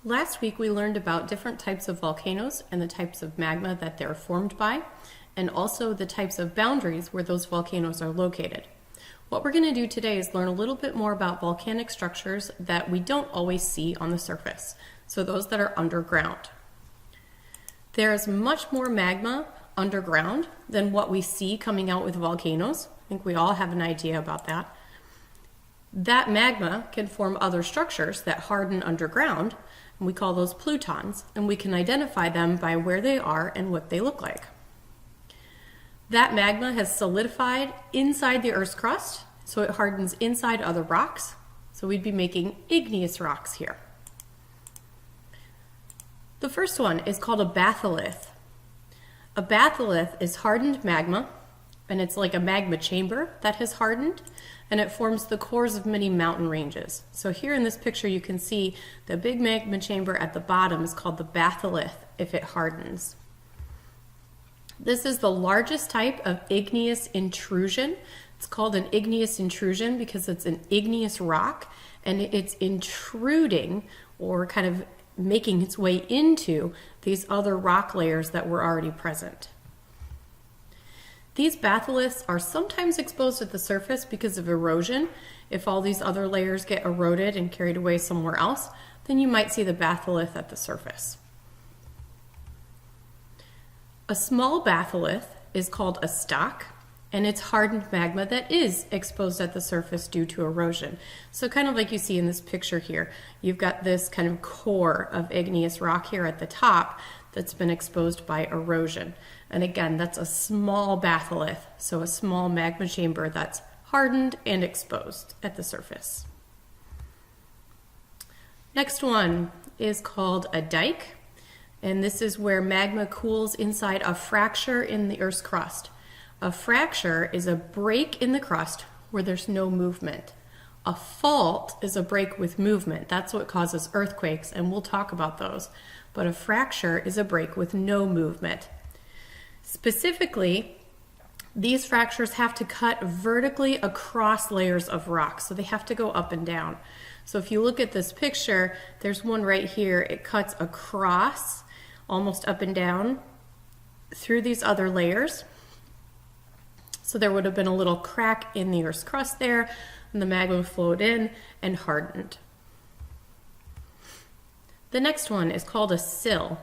Last week we learned about different types of volcanoes and the types of magma that they're formed by, and also the types of boundaries where those volcanoes are located. What we're going to do today is learn a little bit more about volcanic structures that we don't always see on the surface, so those that are underground. There's much more magma underground than what we see coming out with volcanoes. I think we all have an idea about that. That magma can form other structures that harden underground, and we call those plutons, and we can identify them by where they are and what they look like. That magma has solidified inside the Earth's crust, so it hardens inside other rocks. So we'd be making igneous rocks here. The first one is called a batholith. A batholith is hardened magma, and it's like a magma chamber that has hardened, and it forms the cores of many mountain ranges. So here in this picture you can see the big magma chamber at the bottom is called the batholith if it hardens. This is the largest type of igneous intrusion. It's called an igneous intrusion because it's an igneous rock and it's intruding or kind of making its way into these other rock layers that were already present. These batholiths are sometimes exposed at the surface because of erosion. If all these other layers get eroded and carried away somewhere else, then you might see the batholith at the surface. A small batholith is called a stock, and it's hardened magma that is exposed at the surface due to erosion. So kind of like you see in this picture here, you've got this kind of core of igneous rock here at the top that's been exposed by erosion. And again, that's a small batholith, so a small magma chamber that's hardened and exposed at the surface. Next one is called a dike, and this is where magma cools inside a fracture in the Earth's crust. A fracture is a break in the crust where there's no movement. A fault is a break with movement. That's what causes earthquakes, and we'll talk about those. But a fracture is a break with no movement. Specifically, these fractures have to cut vertically across layers of rock, so they have to go up and down. So if you look at this picture, there's one right here. It cuts across, almost up and down, through these other layers. So there would have been a little crack in the Earth's crust there, and the magma flowed in and hardened. The next one is called a sill,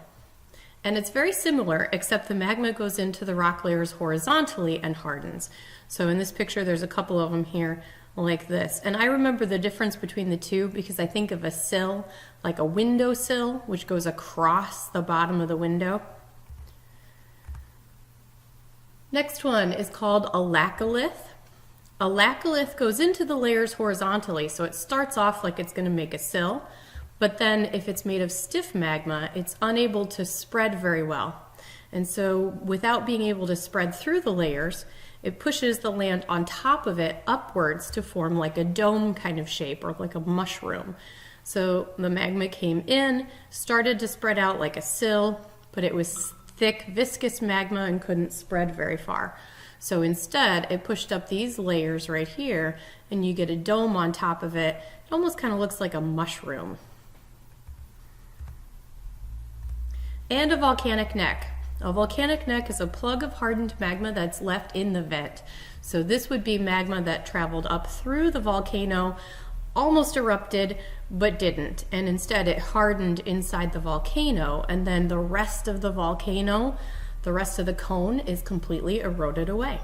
and it's very similar, except the magma goes into the rock layers horizontally and hardens. So in this picture, there's a couple of them here like this. And I remember the difference between the two because I think of a sill like a window sill, which goes across the bottom of the window. Next one is called a laccolith. A laccolith goes into the layers horizontally, so it starts off like it's going to make a sill, but then if it's made of stiff magma, it's unable to spread very well. And so without being able to spread through the layers, it pushes the land on top of it upwards to form like a dome kind of shape or like a mushroom. So the magma came in, started to spread out like a sill, but it was thick, viscous magma and couldn't spread very far. So instead, it pushed up these layers right here, and you get a dome on top of it. It almost kind of looks like a mushroom. And a volcanic neck. A volcanic neck is a plug of hardened magma that's left in the vent. So this would be magma that traveled up through the volcano, almost erupted, but didn't. And instead it hardened inside the volcano, and then the rest of the volcano, the rest of the cone is completely eroded away.